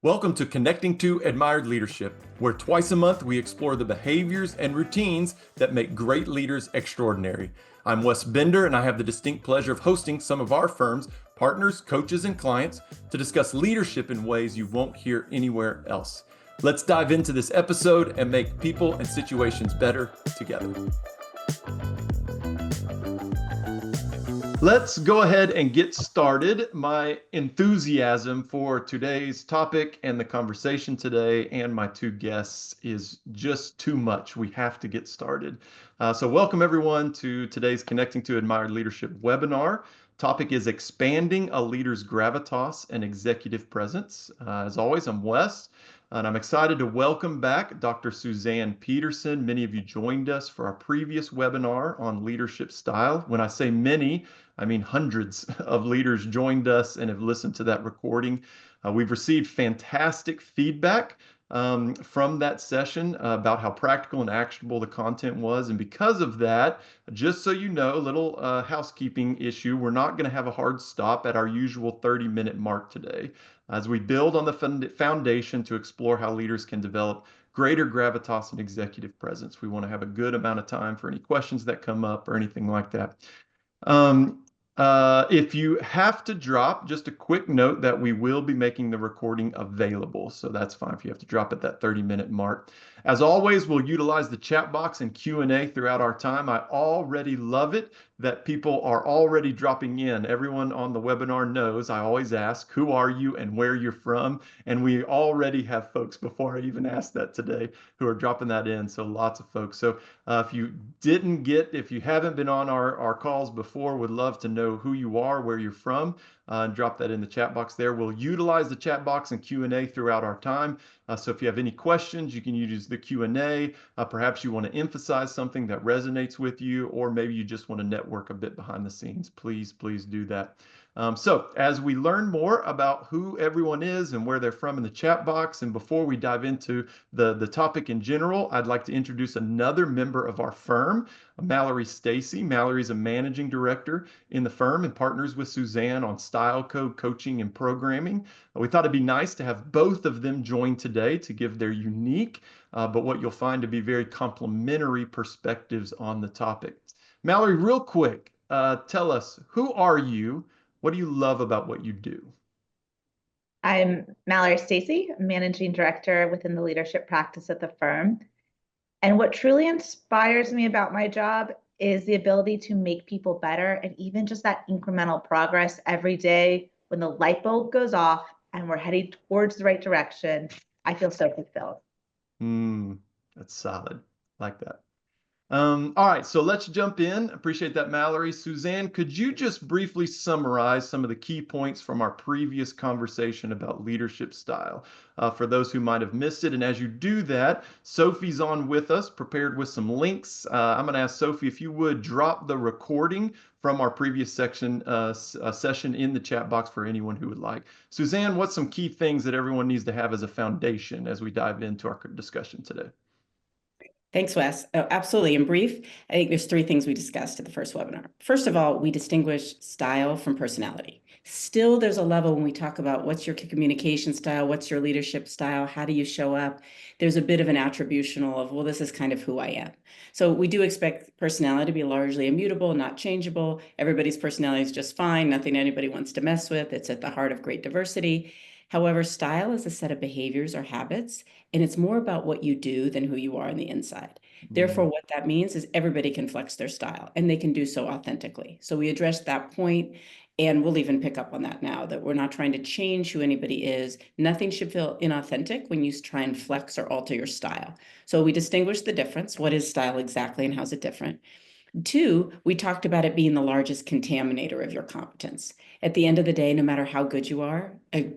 Welcome to Connecting to Admired Leadership, where twice a month we explore the behaviors and routines that make great leaders extraordinary. I'm Wes Bender, and I have the distinct pleasure of hosting some of our firm's partners, coaches, and clients to discuss leadership in ways you won't hear anywhere else. Let's dive into this episode and make people and situations better together. Let's go ahead and get started. My enthusiasm for today's topic and the conversation today and my two guests is just too much. We have to get started. So welcome everyone to today's Connecting to Admired Leadership webinar. Topic is expanding a leader's gravitas and executive presence. As always, I'm Wes. And I'm excited to welcome back Dr. Suzanne Peterson. Many of you joined us for our previous webinar on leadership style. When I say many, I mean hundreds of leaders joined us and have listened to that recording. We've received fantastic feedback from that session about how practical and actionable the content was. And because of that, just so you know, a little housekeeping issue, we're not going to have a hard stop at our usual 30-minute mark today. As we build on the foundation to explore how leaders can develop greater gravitas and executive presence, we want to have a good amount of time for any questions that come up or anything like that. If you have to drop, just a quick note that we will be making the recording available. So that's fine if you have to drop at that 30-minute mark. As always, we'll utilize the chat box and Q&A throughout our time. I already love it that people are already dropping in. Everyone on the webinar knows I always ask, who are you and where you're from? And we already have folks, before I even asked that today, who are dropping that in. So lots of folks. So if you haven't been on our calls before, would love to know who you are, where you're from, and drop that in the chat box there. We'll utilize the chat box and Q&A throughout our time. So if you have any questions, you can use the Q&A. Perhaps you want to emphasize something that resonates with you, or maybe you just want to network a bit behind the scenes. Please do that. So as we learn more about who everyone is and where they're from in the chat box, and before we dive into the topic in general, I'd like to introduce another member of our firm, Mallory Stacey. Mallory's a managing director in the firm and partners with Suzanne on style code coaching and programming. We thought it'd be nice to have both of them join today to give their unique, but what you'll find to be very complementary perspectives on the topic. Mallory, real quick, tell us, who are you? What do you love about what you do? I'm Mallory Stacey, Managing Director within the leadership practice at the firm. And what truly inspires me about my job is the ability to make people better, and even just that incremental progress every day. When the light bulb goes off and we're heading towards the right direction, I feel so fulfilled. That's solid. Like that. All right, so let's jump in. Appreciate that, Mallory. Suzanne, could you just briefly summarize some of the key points from our previous conversation about leadership style for those who might have missed it? And as you do that, Sophie's on with us, prepared with some links. I'm going to ask Sophie if you would drop the recording from our previous session in the chat box for anyone who would like. Suzanne, what's some key things that everyone needs to have as a foundation as we dive into our discussion today? Thanks, Wes. Oh, absolutely. In brief, I think there's three things we discussed at the first webinar. First of all, we distinguish style from personality. Still, there's a level when we talk about what's your communication style, what's your leadership style, how do you show up? There's a bit of an attributional of, well, this is kind of who I am. So we do expect personality to be largely immutable, not changeable. Everybody's personality is just fine, nothing anybody wants to mess with. It's at the heart of great diversity. However, style is a set of behaviors or habits, and it's more about what you do than who you are on the inside. Therefore, what that means is everybody can flex their style, and they can do so authentically. So we address that point, and we'll even pick up on that now, that we're not trying to change who anybody is. Nothing should feel inauthentic when you try and flex or alter your style. So we distinguish the difference. What is style exactly, and how's it different? Two, we talked about it being the largest contaminator of your competence. At the end of the day, no matter how good you are, a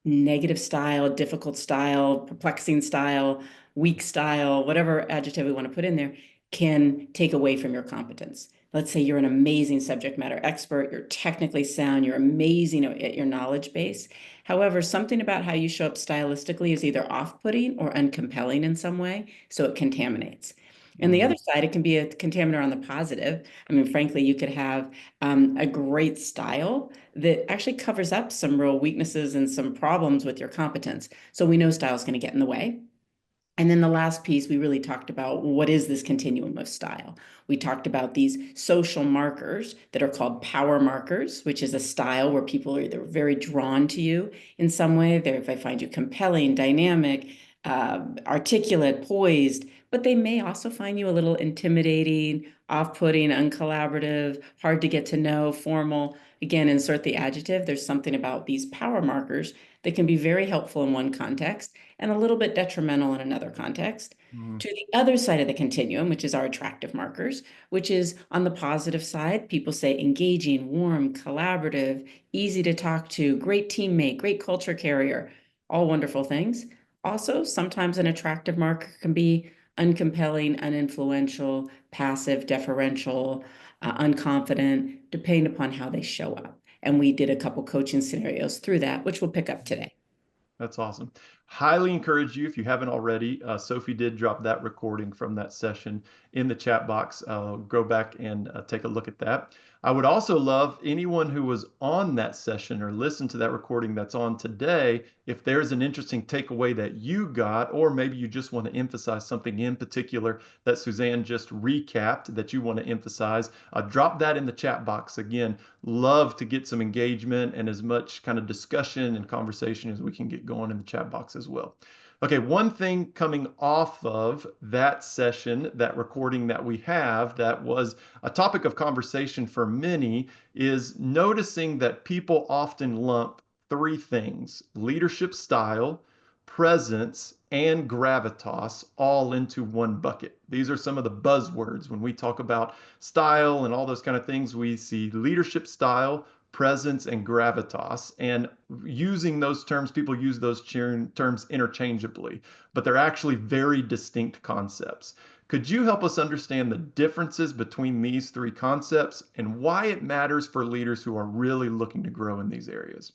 negative style, difficult style, perplexing style, weak style, whatever adjective we want to put in there, can take away from your competence. Let's say you're an amazing subject matter expert, you're technically sound, you're amazing at your knowledge base. However, something about how you show up stylistically is either off-putting or uncompelling in some way, so it contaminates. And the other side, it can be a contaminant on the positive. I mean, frankly, you could have a great style that actually covers up some real weaknesses and some problems with your competence. So we know style is going to get in the way. And then the last piece, we really talked about what is this continuum of style? We talked about these social markers that are called power markers, which is a style where people are either very drawn to you in some way. If they find you compelling, dynamic, articulate, poised, but they may also find you a little intimidating, off-putting, uncollaborative, hard to get to know, formal. Again, insert the adjective. There's something about these power markers that can be very helpful in one context and a little bit detrimental in another context. To the other side of the continuum, which is our attractive markers, which is on the positive side, people say engaging, warm, collaborative, easy to talk to, great teammate, great culture carrier, all wonderful things. Also, sometimes an attractive marker can be uncompelling, uninfluential, passive, deferential, unconfident, depending upon how they show up. And we did a couple coaching scenarios through that, which we'll pick up today. That's awesome. Highly encourage you, if you haven't already, Sophie did drop that recording from that session in the chat box. Go back and take a look at that. I would also love anyone who was on that session or listened to that recording that's on today, if there's an interesting takeaway that you got, or maybe you just want to emphasize something in particular that Suzanne just recapped that you want to emphasize, drop that in the chat box. Again, love to get some engagement and as much kind of discussion and conversation as we can get going in the chat box as well. Okay, one thing coming off of that session, that recording that we have, that was a topic of conversation for many, is noticing that people often lump three things: leadership style, presence, and gravitas all into one bucket. These are some of the buzzwords. When we talk about style and all those kind of things, we see leadership style, presence, and gravitas. And using those terms, people use those terms interchangeably, but they're actually very distinct concepts. Could you help us understand the differences between these three concepts and why it matters for leaders who are really looking to grow in these areas?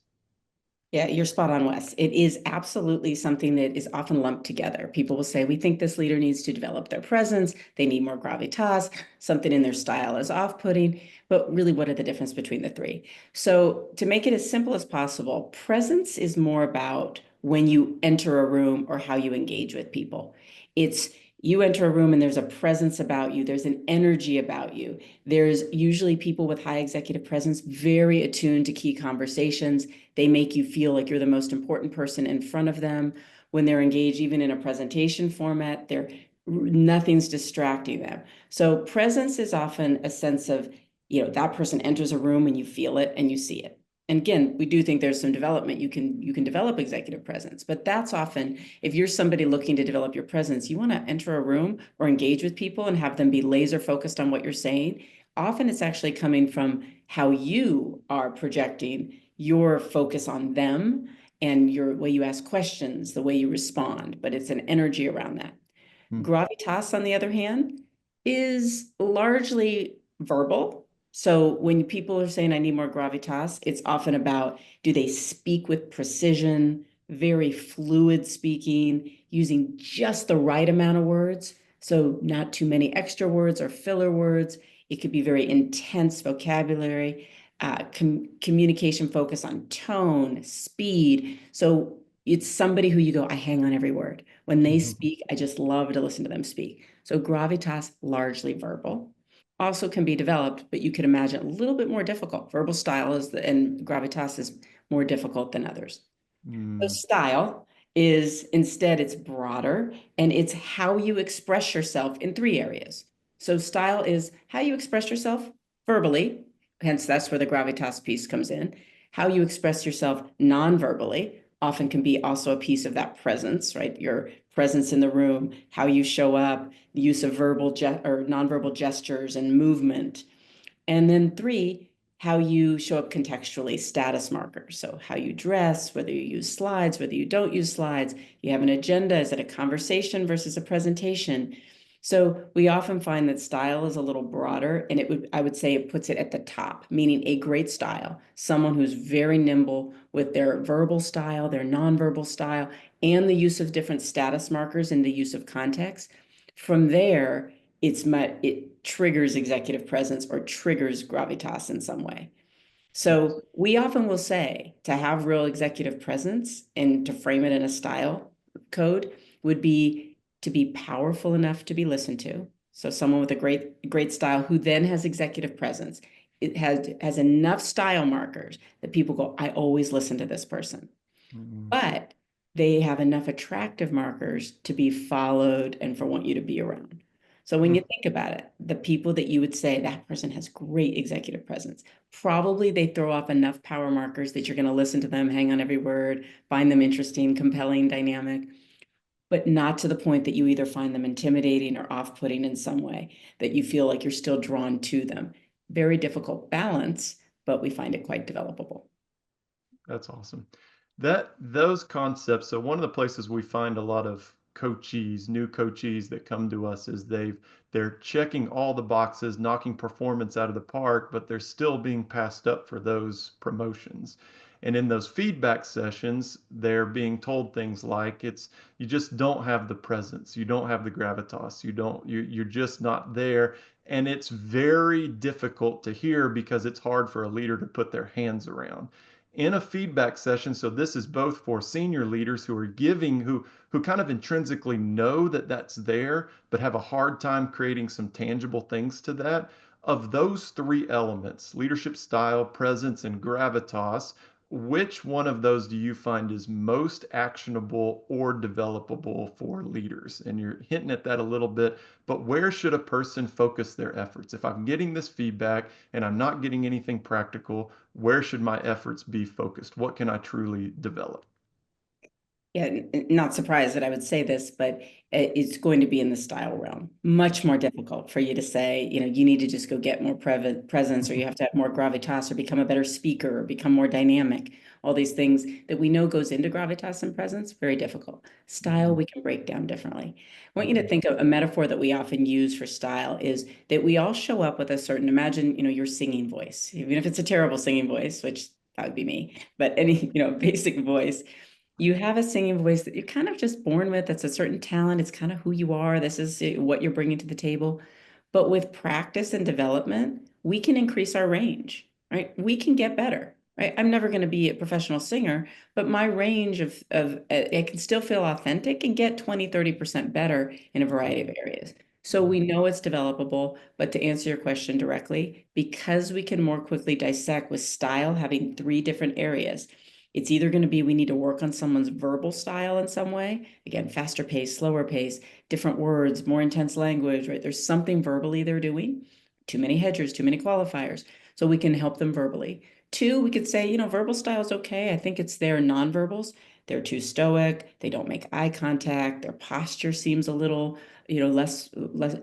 Yeah, you're spot on, Wes. It is absolutely something that is often lumped together. People will say, we think this leader needs to develop their presence. They need more gravitas. Something in their style is off-putting. But really, what are the difference between the three? So to make it as simple as possible, presence is more about when you enter a room or how you engage with people. It's you enter a room and there's a presence about you. There's an energy about you. There's usually people with high executive presence, very attuned to key conversations. They make you feel like you're the most important person in front of them. When they're engaged, even in a presentation format, nothing's distracting them. So presence is often a sense of, that person enters a room and you feel it and you see it. And again, we do think there's some development. You can develop executive presence, but that's often, if you're somebody looking to develop your presence, you want to enter a room or engage with people and have them be laser focused on what you're saying. Often it's actually coming from how you are projecting your focus on them and your way you ask questions, the way you respond, but it's an energy around that. Gravitas, on the other hand, is largely verbal. So when people are saying, I need more gravitas, it's often about, do they speak with precision, very fluid speaking, using just the right amount of words. So not too many extra words or filler words. It could be very intense vocabulary, communication focus on tone, speed. So it's somebody who you go, I hang on every word. When they speak, I just love to listen to them speak. So gravitas, largely verbal, also can be developed, but you can imagine a little bit more difficult. Verbal style and gravitas is more difficult than others. So style is instead, it's broader and it's how you express yourself in three areas. So style is how you express yourself verbally, hence that's where the gravitas piece comes in. How you express yourself non-verbally often can be also a piece of that presence, right? Your presence in the room, how you show up, the use of verbal or nonverbal gestures and movement. And then three, how you show up contextually, status markers. So how you dress, whether you use slides, whether you don't use slides, you have an agenda, is it a conversation versus a presentation? So we often find that style is a little broader, and I would say it puts it at the top, meaning a great style, someone who's very nimble with their verbal style, their nonverbal style, and the use of different status markers and the use of context. From there, it triggers executive presence or triggers gravitas in some way. Yes. So we often will say to have real executive presence and to frame it in a style code would be to be powerful enough to be listened to. So someone with a great style who then has executive presence. It has enough style markers that people go, I always listen to this person. Mm-hmm. But they have enough attractive markers to be followed and for want you to be around. So when you think about it, the people that you would say that person has great executive presence, probably they throw off enough power markers that you're going to listen to them, hang on every word, find them interesting, compelling, dynamic, but not to the point that you either find them intimidating or off-putting in some way, that you feel like you're still drawn to them. Very difficult balance, but we find it quite developable. That's awesome. Those concepts. So one of the places we find a lot of coachees, new coachees that come to us is they're checking all the boxes, knocking performance out of the park, but they're still being passed up for those promotions. And in those feedback sessions, they're being told things like you just don't have the presence, you don't have the gravitas, you're just not there. And it's very difficult to hear because it's hard for a leader to put their hands around in a feedback session. So this is both for senior leaders who are giving, who kind of intrinsically know that that's there, but have a hard time creating some tangible things to that. Of those three elements, leadership style, presence, and gravitas, which one of those do you find is most actionable or developable for leaders? And you're hinting at that a little bit, but where should a person focus their efforts? If I'm getting this feedback and I'm not getting anything practical, where should my efforts be focused? What can I truly develop? Yeah, not surprised that I would say this, but it's going to be in the style realm. Much more difficult for you to say, you need to just go get more presence, or you have to have more gravitas, or become a better speaker, or become more dynamic. All these things that we know goes into gravitas and presence, very difficult. Style, we can break down differently. I want you to think of a metaphor that we often use for style is that we all show up with a certain, imagine, your singing voice, even if it's a terrible singing voice, which that would be me, but any, basic voice. You have a singing voice that you're kind of just born with. That's a certain talent. It's kind of who you are. This is what you're bringing to the table. But with practice and development, we can increase our range, right? We can get better, right? I'm never going to be a professional singer, but my range of it can still feel authentic and get 20, 30% better in a variety of areas. So we know it's developable, but to answer your question directly, because we can more quickly dissect with style having three different areas, it's either going to be we need to work on someone's verbal style in some way. Again, faster pace, slower pace, different words, more intense language, right? There's something verbally they're doing. Too many hedgers, too many qualifiers. So we can help them verbally. Two, we could say, verbal style is okay. I think it's their nonverbals. They're too stoic. They don't make eye contact. Their posture seems a little, less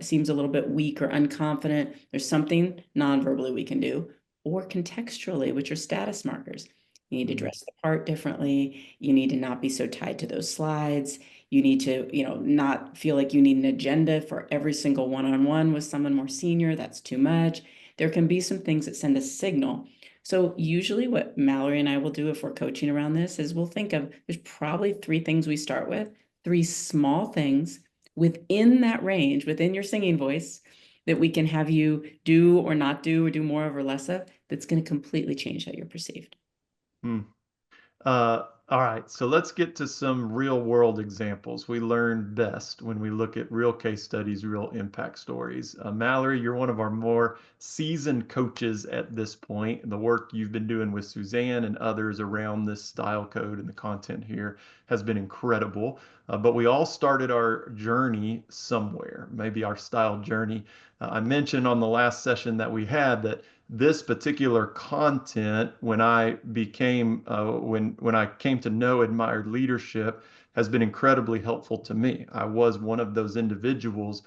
seems a little bit weak or unconfident. There's something nonverbally we can do, or contextually, which are status markers. You need to dress the part differently. You need to not be so tied to those slides. You need to, not feel like you need an agenda for every single one-on-one with someone more senior. That's too much. There can be some things that send a signal. So usually what Mallory and I will do if we're coaching around this is we'll think of, there's probably three things we start with, three small things within that range, within your singing voice, that we can have you do or not do or do more of or less of, that's going to completely change how you're perceived. Hmm. All right, so let's get to some real world examples. We learn best when we look at real case studies, real impact stories. Mallory, you're one of our more seasoned coaches at this point. The work you've been doing with Suzanne and others around this style code and the content here has been incredible. But we all started our journey somewhere, maybe our style journey. I mentioned on the last session that we had that this particular content, when I became when I came to know admired leadership, has been incredibly helpful to me. I was one of those individuals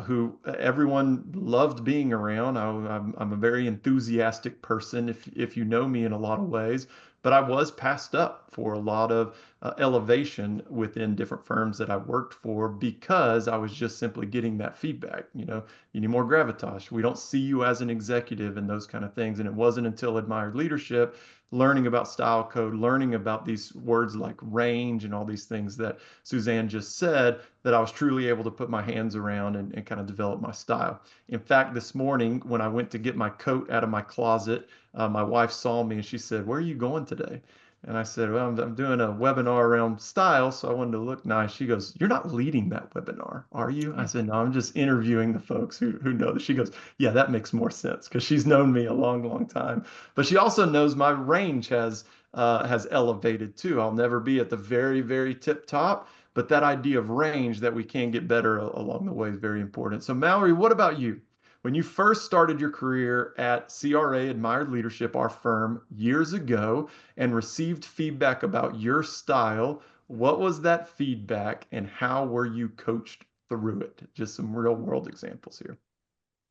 who everyone loved being around. I'm a very enthusiastic person, if you know me in a lot of ways, but I was passed up for a lot of elevation within different firms that I worked for because I was just simply getting that feedback. You know, you need more gravitas. We don't see you as an executive and those kind of things. And it wasn't until admired leadership, learning about style code, learning about these words like range and all these things that Suzanne just said, that I was truly able to put my hands around and kind of develop my style. In fact, this morning when I went to get my coat out of my closet, my wife saw me and she said, "Where are you going today?" And I said, "Well, I'm doing a webinar around style, so I wanted to look nice." She goes, "You're not leading that webinar, are you?" I said, "No, I'm just interviewing the folks who know this." She goes, "Yeah, that makes more sense," because she's known me a long, long time. But she also knows my range has elevated too. I'll never be at the very, very tip top, but that idea of range that we can get better along the way is very important. So Mallory, what about you? When you first started your career at CRA Admired Leadership, our firm, years ago, and received feedback about your style, what was that feedback and how were you coached through it? Just some real world examples here.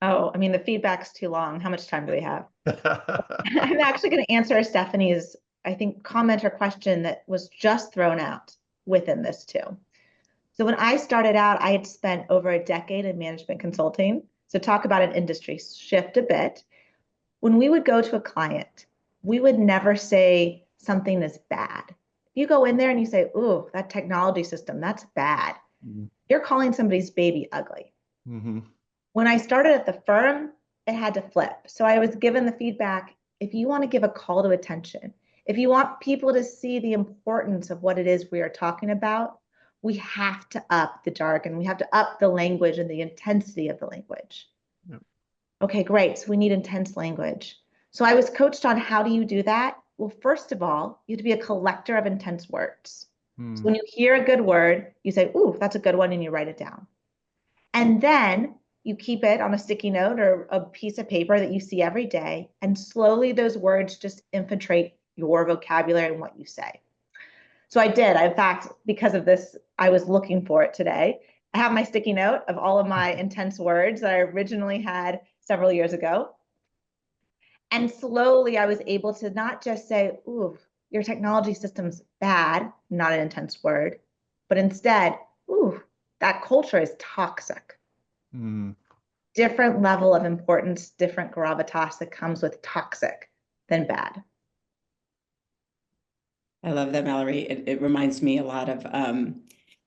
Oh, I mean, the feedback's too long. How much time do we have? I'm actually going to answer Stephanie's, I think, comment or question that was just thrown out within this too. So when I started out, I had spent over a decade in management consulting. So talk about an industry shift a bit. When we would go to a client, we would never say something is bad. You go in there and you say, "Ooh, that technology system, that's bad." Mhm. You're calling somebody's baby ugly. Mhm. When I started at the firm, it had to flip. So I was given the feedback, if you want to give a call to attention, if you want people to see the importance of what it is we are talking about, we have to up the jargon. We have to up the language and the intensity of the language. Yep. Okay, great. So we need intense language. So I was coached on how do you do that? Well, first of all, you have to be a collector of intense words. So Mm. when you hear a good word, you say, "Ooh, that's a good one," and you write it down. And then you keep it on a sticky note or a piece of paper that you see every day. And slowly those words just infiltrate your vocabulary and what you say. So I did. In fact, because of this, I was looking for it today. I have my sticky note of all of my intense words that I originally had several years ago. And slowly I was able to not just say, "Ooh, your technology system's bad," not an intense word, but instead, "Ooh, that culture is toxic." Mm. Different level of importance, different gravitas that comes with toxic than bad. I love that, Mallory. It reminds me a lot of,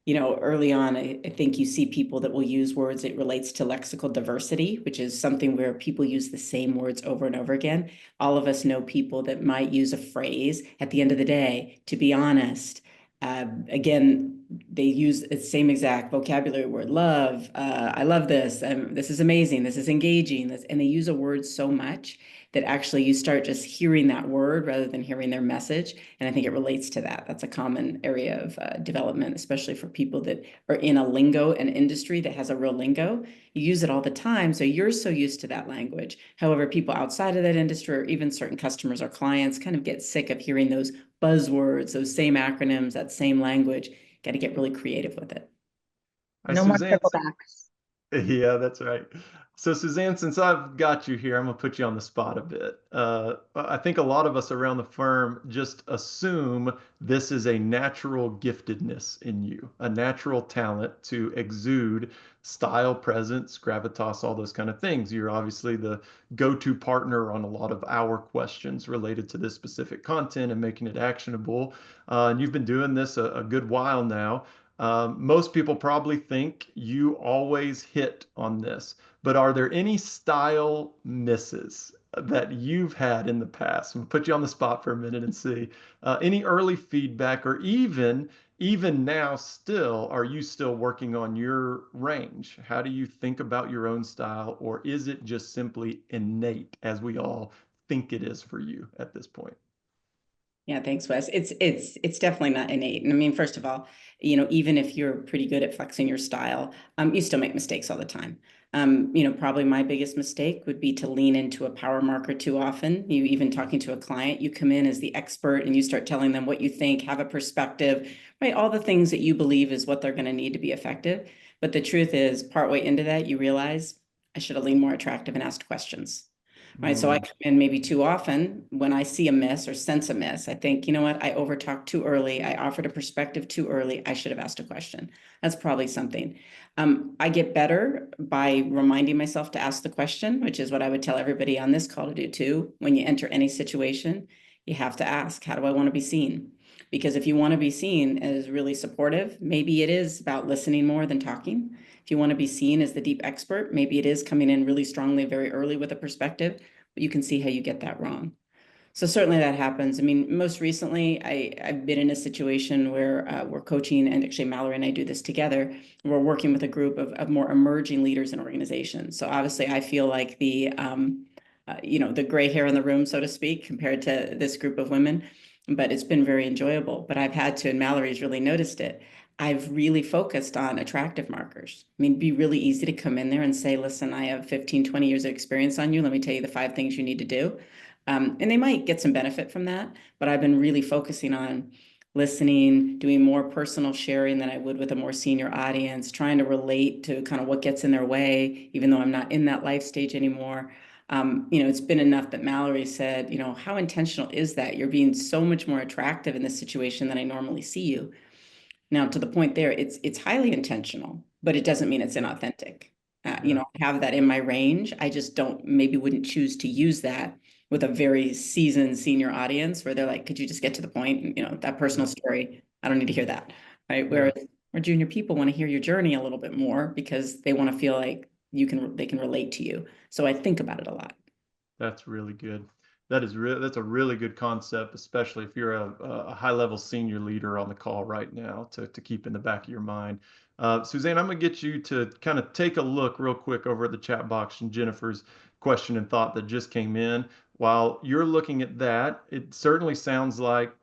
early on, I think you see people that will use words that relates to lexical diversity, which is something where people use the same words over and over again. All of us know people that might use a phrase at the end of the day, "to be honest." Again, they use the same exact vocabulary word, love, I love this, this is amazing, this is engaging, and they use a word so much that actually you start just hearing that word rather than hearing their message. And I think it relates to that. That's a common area of development, especially for people that are in a lingo, an industry that has a real lingo. You use it all the time, so you're so used to that language. However, people outside of that industry or even certain customers or clients kind of get sick of hearing those buzzwords, those same acronyms, that same language. Got to get really creative with it. Hi, No more Suzanne. triplecbacks. Yeah, that's right. So, Suzanne, since I've got you here, I'm gonna put you on the spot a bit. I think a lot of us around the firm just assume this is a natural giftedness in you, a natural talent to exude style, presence, gravitas, all those kind of things. You're obviously the go-to partner on a lot of our questions related to this specific content and making it actionable. And you've been doing this a good while now. Most people probably think you always hit on this, but are there any style misses that you've had in the past? I'm gonna put you on the spot for a minute and see any early feedback, or even now still, are you still working on your range? How do you think about your own style, or is it just simply innate as we all think it is for you at this point? Yeah, thanks, Wes. It's definitely not innate. And I mean, first of all, even if you're pretty good at flexing your style, you still make mistakes all the time. Probably my biggest mistake would be to lean into a power marker too often. You even talking to a client, you come in as the expert and you start telling them what you think, have a perspective, right? All the things that you believe is what they're going to need to be effective. But the truth is, partway into that, you realize I should have leaned more attractive and asked questions. right? So I come in maybe too often when I see a miss or sense a miss. I think, you know what, I overtalked too early. I offered a perspective too early. I should have asked a question. That's probably something. I get better by reminding myself to ask the question, which is what I would tell everybody on this call to do too. When you enter any situation, you have to ask, how do I want to be seen? Because if you want to be seen as really supportive, maybe it is about listening more than talking. If you want to be seen as the deep expert, maybe it is coming in really strongly very early with a perspective, but you can see how you get that wrong. So certainly that happens. I mean, most recently, I've been in a situation where we're coaching, and actually Mallory and I do this together. We're working with a group of more emerging leaders in organizations. So obviously I feel like the gray hair in the room, so to speak, compared to this group of women, but it's been very enjoyable. But I've had to, and Mallory's really noticed it, I've really focused on attractive markers. I mean, it'd be really easy to come in there and say, listen, I have 15, 20 years of experience on you. Let me tell you the 5 things you need to do. And they might get some benefit from that, but I've been really focusing on listening, doing more personal sharing than I would with a more senior audience, trying to relate to kind of what gets in their way, even though I'm not in that life stage anymore. It's been enough that Mallory said, how intentional is that? You're being so much more attractive in this situation than I normally see you. Now, to the point there, it's highly intentional, but it doesn't mean it's inauthentic. I have that in my range. I just wouldn't choose to use that with a very seasoned senior audience where they're like, could you just get to the point? That personal story, I don't need to hear that, right? Whereas our junior people want to hear your journey a little bit more because they want to feel like they can relate to you. So I think about it a lot. That's really good. That's a really good concept, especially if you're a high-level senior leader on the call right now to keep in the back of your mind. Suzanne, I'm going to get you to kind of take a look real quick over at the chat box and Jennifer's question and thought that just came in. While you're looking at that, it certainly sounds like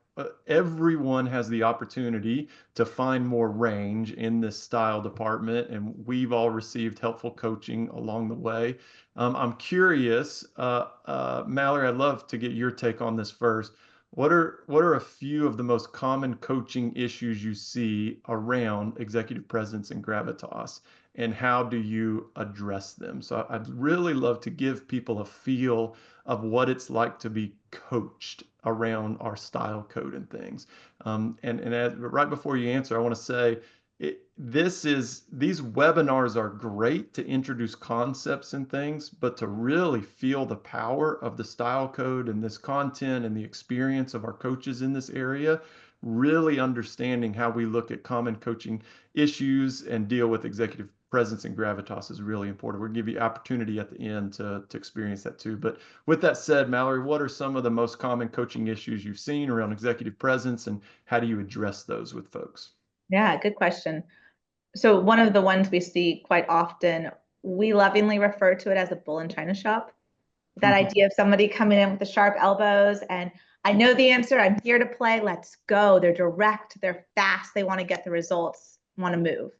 everyone has the opportunity to find more range in this style department, and we've all received helpful coaching along the way. I'm curious, Mallory, I'd love to get your take on this first. What are a few of the most common coaching issues you see around executive presence and gravitas, and how do you address them? So I'd really love to give people a feel of what it's like to be coached around our style code and things. Right before you answer, I want to say these webinars are great to introduce concepts and things, but to really feel the power of the style code and this content and the experience of our coaches in this area, really understanding how we look at common coaching issues and deal with executive presence and gravitas is really important. We'll give you opportunity at the end to experience that too. But with that said, Mallory, what are some of the most common coaching issues you've seen around executive presence, and how do you address those with folks? Yeah, good question. So one of the ones we see quite often, we lovingly refer to it as a bull in china shop. That idea of somebody coming in with the sharp elbows and I know the answer, I'm here to play, let's go. They're direct, they're fast, they want to get the results, want to move.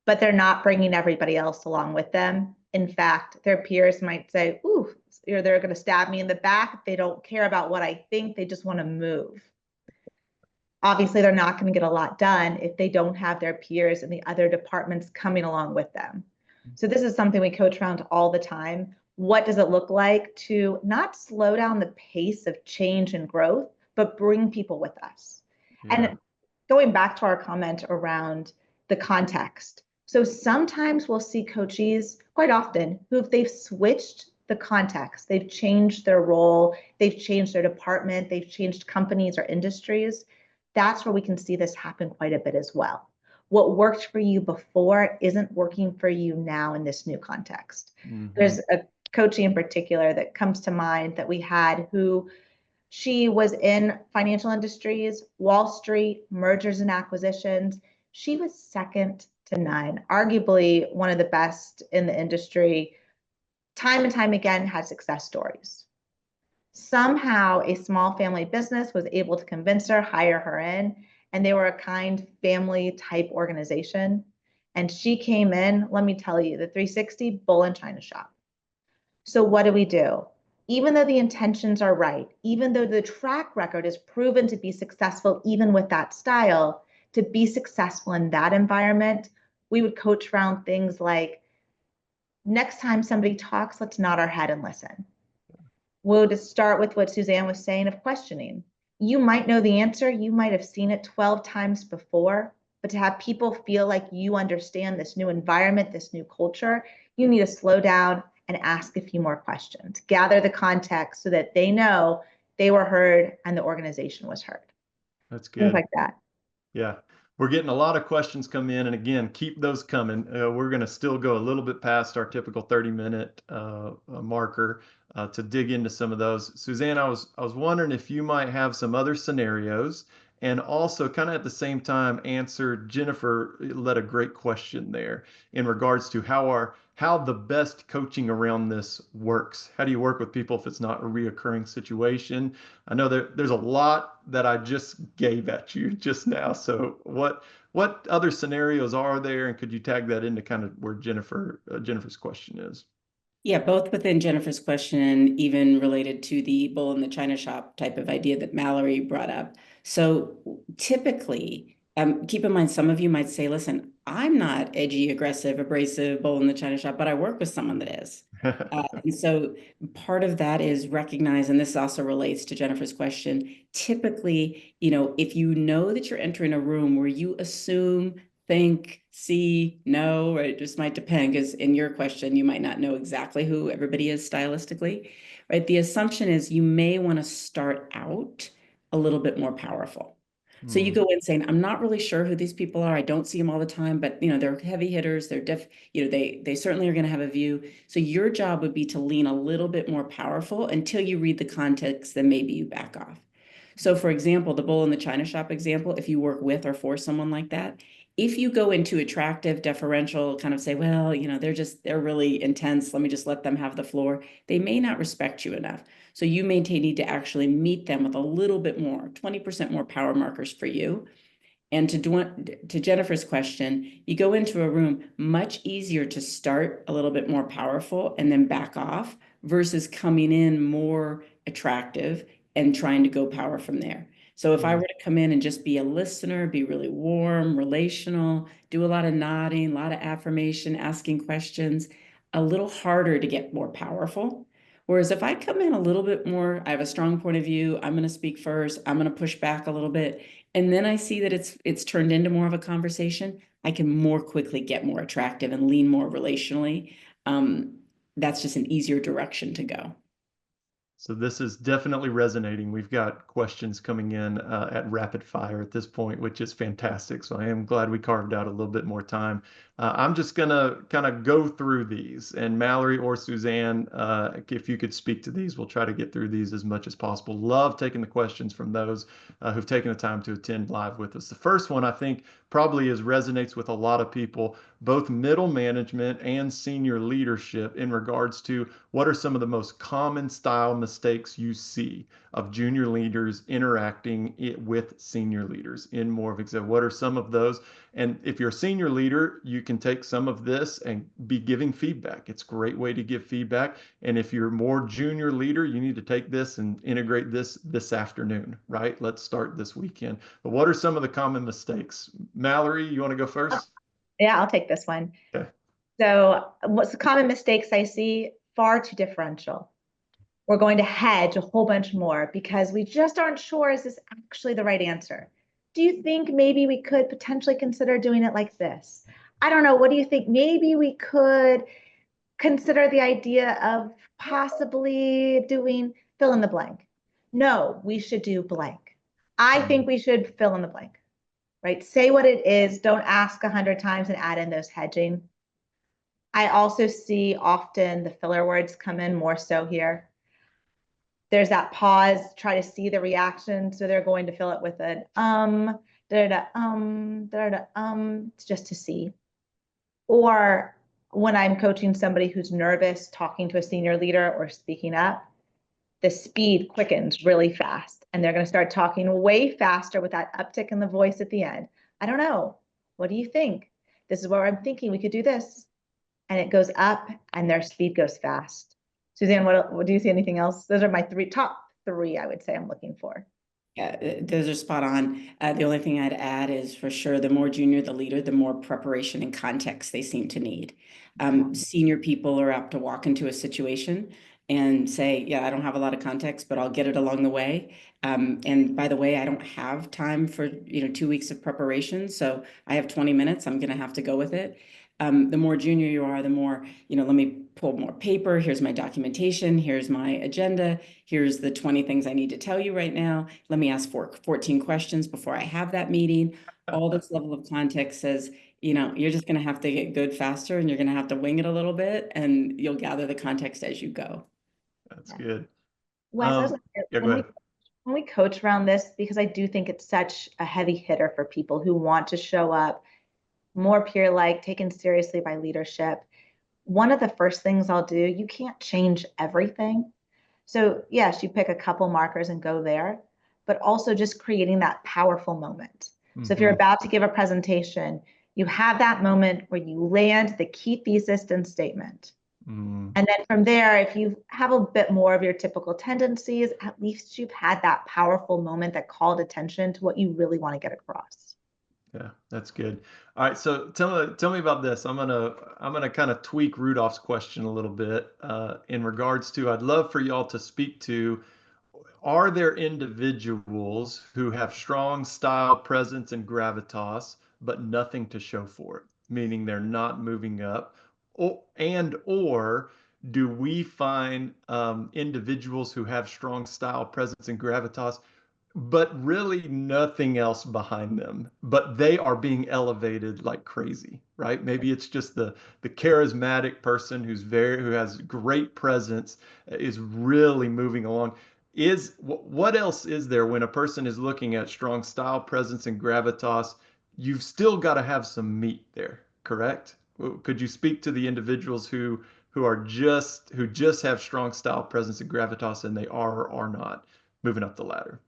But they're not bringing everybody else along with them. In fact, their peers might say, ooh, they're going to stab me in the back. They don't care about what I think, they just want to move. Obviously, they're not going to get a lot done if they don't have their peers in the other departments coming along with them. So this is something we coach around all the time. What does it look like to not slow down the pace of change and growth, but bring people with us? Yeah. And going back to our comment around the context. So sometimes we'll see coaches quite often who, if they've switched the context, they've changed their role, they've changed their department, they've changed companies or industries, that's where we can see this happen quite a bit as well. What worked for you before isn't working for you now in this new context. Mm-hmm. There's a coachee in particular that comes to mind that we had who she was in financial industries, Wall Street, mergers and acquisitions. She was second to none, arguably one of the best in the industry. Time and time again had success stories. Somehow a small family business was able to convince her, hire her in, and they were a kind family type organization. And she came in, let me tell you, the 360 bull in china shop. So what do? Even though the intentions are right, even though the track record is proven to be successful, even with that style, to be successful in that environment, we would coach around things like, next time somebody talks, let's nod our head and listen. would start with what Suzanne was saying of questioning. You might know the answer, you might have seen it 12 times before, but to have people feel like you understand this new environment, this new culture, you need to slow down and ask a few more questions. Gather the context so that they know they were heard and the organization was heard. That's Things good. like that. Yeah. We're getting a lot of questions come in, and again, keep those coming. We're going to still go a little bit past our typical 30-minute marker to dig into some of those. Suzanne, I was wondering if you might have some other scenarios, and also kind of at the same time answer Jennifer led a great question there in regards to how the best coaching around this works. How do you work with people if it's not a reoccurring situation? I know there's a lot that I just gave at you just now. So what other scenarios are there, and could you tag that into kind of where Jennifer's question is? Yeah, both within Jennifer's question and even related to the bull in the china shop type of idea that Mallory brought up. So typically, keep in mind, some of you might say, listen, I'm not edgy, aggressive, abrasive, bull in the china shop, but I work with someone that is. And so part of that is recognize, and this also relates to Jennifer's question, typically, if you know that you're entering a room where you assume, think, see, know, or it just might depend, because in your question, you might not know exactly who everybody is stylistically, right? The assumption is you may want to start out a little bit more powerful. So you go in saying, I'm not really sure who these people are. I don't see them all the time, but they're heavy hitters. They're they certainly are going to have a view. So your job would be to lean a little bit more powerful until you read the context, then maybe you back off. So for example, the bull in the china shop example, if you work with or for someone like that, if you go into attractive, deferential, kind of say, well, they're really intense. Let me just let them have the floor. They may not respect you enough. So you may need to actually meet them with a little bit more, 20% more power markers for you. And to Jennifer's question, you go into a room, much easier to start a little bit more powerful and then back off versus coming in more attractive and trying to go power from there. So if I were to come in and just be a listener, be really warm, relational, do a lot of nodding, a lot of affirmation, asking questions, a little harder to get more powerful. Whereas if I come in a little bit more, I have a strong point of view, I'm going to speak first, I'm going to push back a little bit, and then I see that it's turned into more of a conversation, I can more quickly get more attractive and lean more relationally. That's just an easier direction to go. So this is definitely resonating. We've got questions coming in at rapid fire at this point, which is fantastic. So I am glad we carved out a little bit more time. I'm just going to kind of go through these. And Mallory or Suzanne, if you could speak to these, we'll try to get through these as much as possible. Love taking the questions from those who've taken the time to attend live with us. The first one, I think, probably resonates with a lot of people, both middle management and senior leadership, in regards to what are some of the most common style mistakes you see of junior leaders interacting with senior leaders in more of example. What are some of those? And if you're a senior leader, you can take some of this and be giving feedback. It's a great way to give feedback. And if you're more junior leader, you need to take this and integrate this afternoon, right? Let's start this weekend. But what are some of the common mistakes? Mallory, you want to go first? Yeah, I'll take this one. Okay. So what's the common mistakes I see? Far too differential. We're going to hedge a whole bunch more because we just aren't sure, is this actually the right answer? Do you think maybe we could potentially consider doing it like this? I don't know. What do you think? Maybe we could consider the idea of possibly doing fill in the blank. No, we should do blank. I think we should fill in the blank, right? Say what it is. Don't ask 100 times and add in those hedging. I also see often the filler words come in more so here. There's that pause, try to see the reaction. So they're going to fill it with an just to see. Or when I'm coaching somebody who's nervous, talking to a senior leader or speaking up, the speed quickens really fast. And they're going to start talking way faster with that uptick in the voice at the end. I don't know. What do you think? This is where I'm thinking we could do this. And it goes up and their speed goes fast. Suzanne, what do you see anything else? Those are my top three, I would say I'm looking for. Yeah, those are spot on. The only thing I'd add is for sure, the more junior the leader, the more preparation and context they seem to need. Senior people are apt to walk into a situation and say, yeah, I don't have a lot of context, but I'll get it along the way. And by the way, I don't have time for 2 weeks of preparation, so I have 20 minutes. I'm going to have to go with it. The more junior you are, the more, let me pull more paper. Here's my documentation. Here's my agenda. Here's the 20 things I need to tell you right now. Let me ask for 14 questions before I have that meeting. All this level of context says, you're just going to have to get good faster, and you're going to have to wing it a little bit, and you'll gather the context as you go. That's good. Wes, I was Yeah, go ahead. when we coach around this, because I do think it's such a heavy hitter for people who want to show up more peer-like, taken seriously by leadership. One of the first things I'll do, you can't change everything. So yes, you pick a couple markers and go there, but also just creating that powerful moment. So if you're about to give a presentation, you have that moment where you land the key thesis and statement. And then from there, if you have a bit more of your typical tendencies, at least you've had that powerful moment that called attention to what you really want to get across. Yeah, that's good. All right, so tell me about this. I'm gonna kind of tweak Rudolph's question a little bit in regards to, I'd love for y'all to speak to, are there individuals who have strong style, presence, and gravitas, but nothing to show for it, meaning they're not moving up, or do we find individuals who have strong style, presence, and gravitas, but really nothing else behind them, but they are being elevated like crazy, right? Maybe it's just the charismatic person who has great presence is really moving along. What else is there when a person is looking at strong style, presence, and gravitas? You've still got to have some meat there, correct? Could you speak to the individuals who just have strong style, presence, and gravitas, and they are or are not moving up the ladder?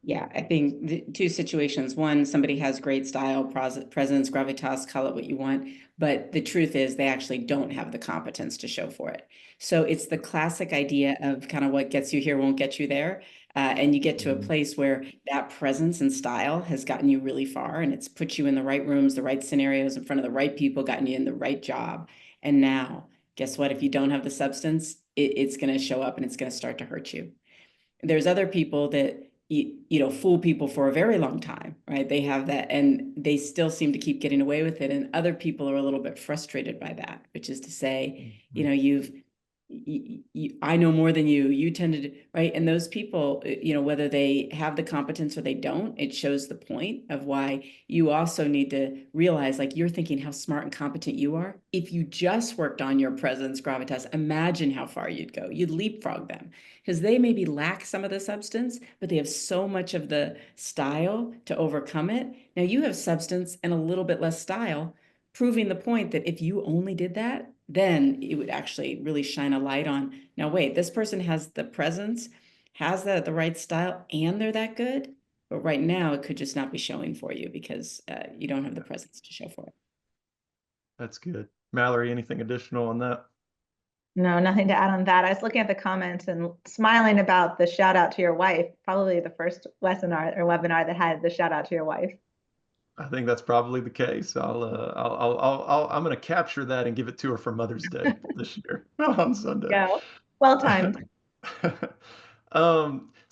Yeah, I think the two situations. One, somebody has great style, presence, gravitas, call it what you want, but the truth is they actually don't have the competence to show for it. So it's the classic idea of kind of what gets you here won't get you there. And you get to a place where that presence and style has gotten you really far, and it's put you in the right rooms, the right scenarios, in front of the right people, gotten you in the right job. And now, guess what? If you don't have the substance, it's going to show up and it's going to start to hurt you. There's other people that fool people for a very long time, right? They have that and they still seem to keep getting away with it. And other people are a little bit frustrated by that, which is to say, I know more than you tend to, right? And those people, whether they have the competence or they don't, it shows the point of why you also need to realize, like, you're thinking how smart and competent you are. If you just worked on your presence, gravitas, imagine how far you'd go. You'd leapfrog them because they maybe lack some of the substance, but they have so much of the style to overcome it. Now you have substance and a little bit less style, proving the point that if you only did that, then it would actually really shine a light on, now wait, this person has the presence, has the right style, and they're that good. But right now it could just not be showing for you because you don't have the presence to show for it. That's good. Mallory, anything additional on that? No, nothing to add on that. I was looking at the comments and smiling about the shout out to your wife, probably the first webinar that had the shout out to your wife. I think that's probably the case. I'm going to capture that and give it to her for Mother's Day this year on Sunday. Yeah, well timed.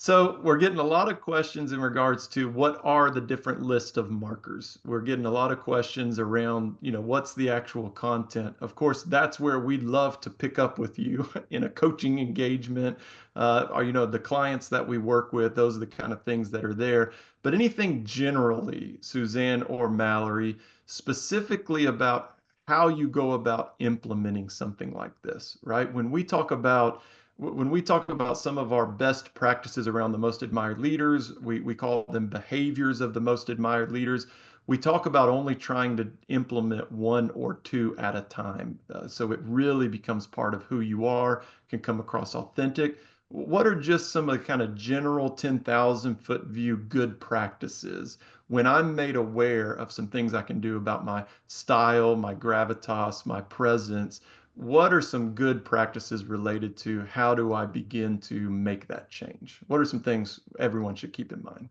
So we're getting a lot of questions in regards to what are the different list of markers. We're getting a lot of questions around, what's the actual content. Of course, that's where we'd love to pick up with you in a coaching engagement, or, the clients that we work with, those are the kind of things that are there. But anything generally, Suzanne or Mallory, specifically about how you go about implementing something like this, right? When we talk about some of our best practices around the most admired leaders, we call them behaviors of the most admired leaders. We talk about only trying to implement one or two at a time. So it really becomes part of who you are, can come across authentic. What are just some of the kind of general 10,000-foot view good practices when I'm made aware of some things I can do about my style, my gravitas, my presence? What are some good practices related to how do I begin to make that change? What are some things everyone should keep in mind?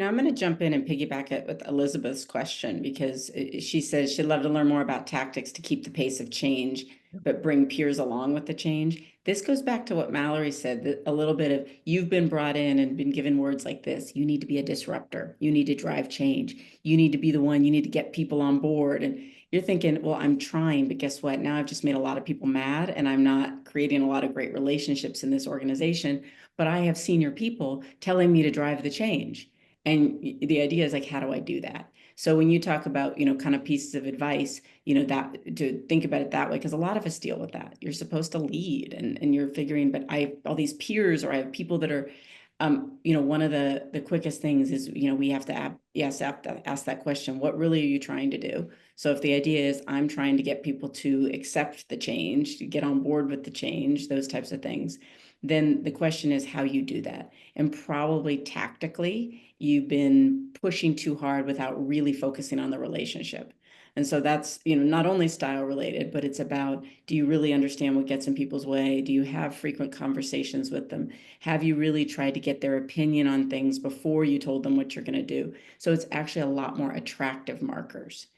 I'm going to jump in and piggyback it with Elizabeth's question because she says she'd love to learn more about tactics to keep the pace of change but bring peers along with the change. This goes back to what Mallory said, that a little bit of you've been brought in and been given words like this. You need to be a disruptor. You need to drive change. You need to be the one. You need to get people on board. And you're thinking, well, I'm trying, but guess what? Now I've just made a lot of people mad and I'm not creating a lot of great relationships in this organization. But I have senior people telling me to drive the change. And the idea is like, how do I do that? So when you talk about, kind of pieces of advice, that to think about it that way, because a lot of us deal with that. You're supposed to lead and you're figuring, but I have all these peers or I have people that are, one of the quickest things is, we have to ask that question, what really are you trying to do? So if the idea is I'm trying to get people to accept the change, to get on board with the change, those types of things, then the question is how you do that. And probably tactically, you've been pushing too hard without really focusing on the relationship. And so that's, not only style related, but it's about, do you really understand what gets in people's way? Do you have frequent conversations with them? Have you really tried to get their opinion on things before you told them what you're going to do? So it's actually a lot more attractive markers.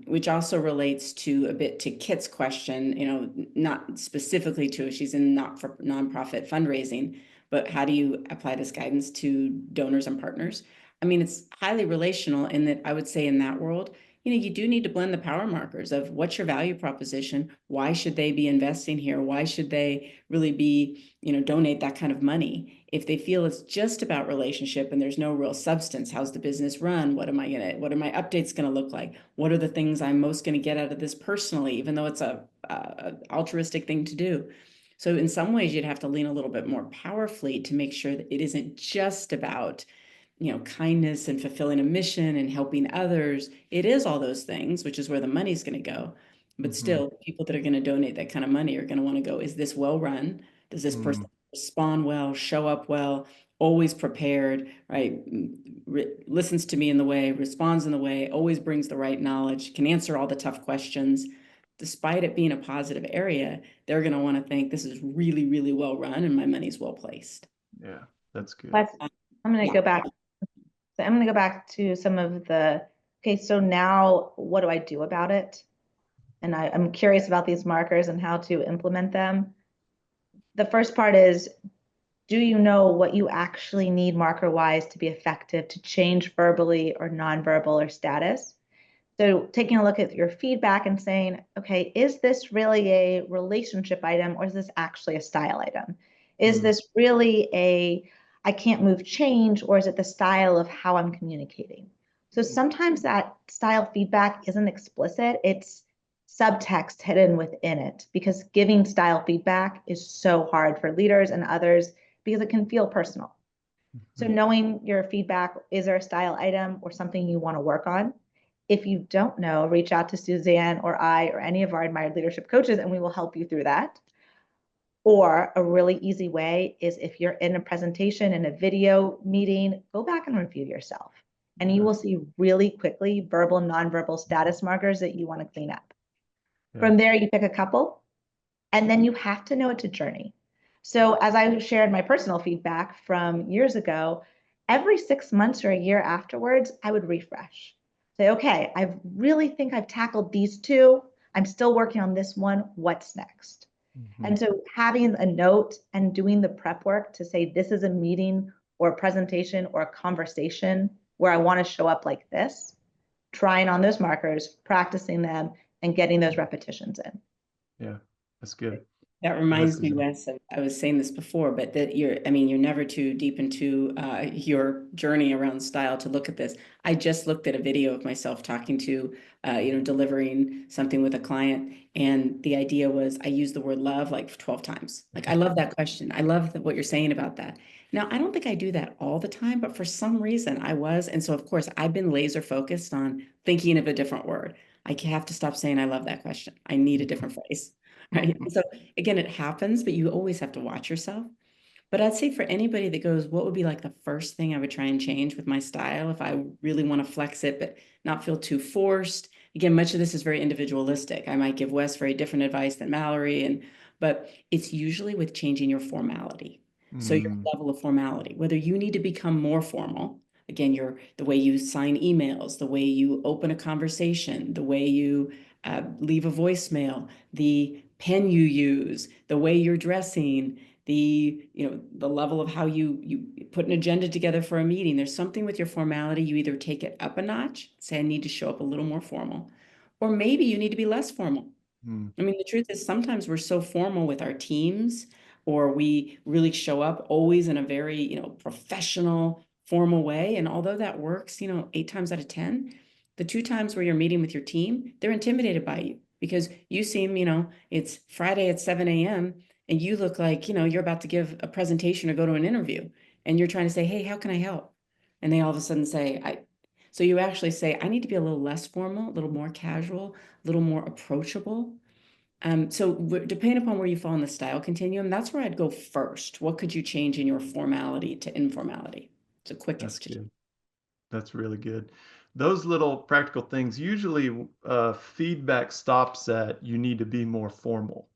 Which also relates to a bit to Kit's question, not specifically to, she's in nonprofit fundraising, but how do you apply this guidance to donors and partners? I mean, it's highly relational in that I would say in that world, you do need to blend the power markers of what's your value proposition? Why should they be investing here? Why should they really be, donate that kind of money? If they feel it's just about relationship and there's no real substance, how's the business run? What are my updates going to look like? What are the things I'm most going to get out of this personally, even though it's a altruistic thing to do? So in some ways, you'd have to lean a little bit more powerfully to make sure that it isn't just about, kindness and fulfilling a mission and helping others. It is all those things, which is where the money's going to go. But still, people that are going to donate that kind of money are going to want to go, is this well run? Does this person respond well, show up well, always prepared, right? Listens to me in the way, responds in the way, always brings the right knowledge, can answer all the tough questions. Despite it being a positive area, they're going to want to think this is really, really well run and my money's well placed. Yeah, that's good. I'm going to go back. So I'm going to go back to some of okay, so now what do I do about it? And I'm curious about these markers and how to implement them. The first part is, do you know what you actually need marker-wise to be effective to change verbally or nonverbal or status? So taking a look at your feedback and saying, okay, is this really a relationship item or is this actually a style item? Is this really I can't move change, or is it the style of how I'm communicating? So sometimes that style feedback isn't explicit, it's subtext hidden within it, because giving style feedback is so hard for leaders and others because it can feel personal. So knowing your feedback, is there a style item or something you want to work on? If you don't know, reach out to Suzanne or I or any of our admired leadership coaches, and we will help you through that. Or a really easy way is, if you're in a presentation, in a video meeting, go back and review yourself. And you will see really quickly verbal and nonverbal status markers that you want to clean up. From there, you pick a couple, and then you have to know it's a journey. So as I shared my personal feedback from years ago, every 6 months or a year afterwards, I would refresh. Say, okay, I really think I've tackled these two. I'm still working on this one. What's next? And so having a note and doing the prep work to say, this is a meeting or a presentation or a conversation where I want to show up like this, trying on those markers, practicing them, and getting those repetitions in. Yeah, that's good. That reminds me, Wes, I was saying this before, but that you're never too deep into your journey around style to look at this. I just looked at a video of myself talking to, delivering something with a client. And the idea was I used the word love like 12 times. Like, I love that question. I love what you're saying about that. Now, I don't think I do that all the time, but for some reason I was. And so, of course, I've been laser focused on thinking of a different word. I have to stop saying I love that question. I need a different phrase. Right. So again, it happens, but you always have to watch yourself. But I'd say for anybody that goes, what would be like the first thing I would try and change with my style if I really want to flex it, but not feel too forced? Again, much of this is very individualistic. I might give Wes very different advice than Mallory, but it's usually with changing your formality. So your level of formality, whether you need to become more formal. Again, the way you sign emails, the way you open a conversation, the way you leave a voicemail, the pen you use, the way you're dressing, the level of how you put an agenda together for a meeting. There's something with your formality. You either take it up a notch, say I need to show up a little more formal, or maybe you need to be less formal. I mean, the truth is sometimes we're so formal with our teams, or we really show up always in a very, professional, formal way. And although that works, 8 times out of 10, the 2 times where you're meeting with your team, they're intimidated by you because you seem, it's Friday at 7 a.m. and you look like, you're about to give a presentation or go to an interview and you're trying to say, hey, how can I help? And they all of a sudden say, so you actually say, I need to be a little less formal, a little more casual, a little more approachable. So depending upon where you fall in the style continuum, that's where I'd go first. What could you change in your formality to informality? It's the quickest. That's good. That's really good. Those little practical things, usually feedback stops at you need to be more formal.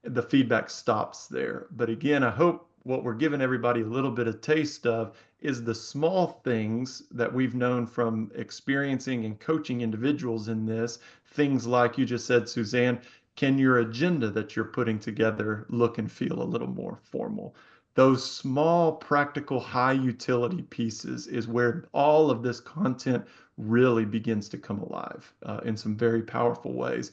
The feedback stops there. But again, I hope what we're giving everybody a little bit of taste of is the small things that we've known from experiencing and coaching individuals in this. Things like you just said, Suzanne, can your agenda that you're putting together look and feel a little more formal? Those small, practical, high utility pieces is where all of this content really begins to come alive in some very powerful ways.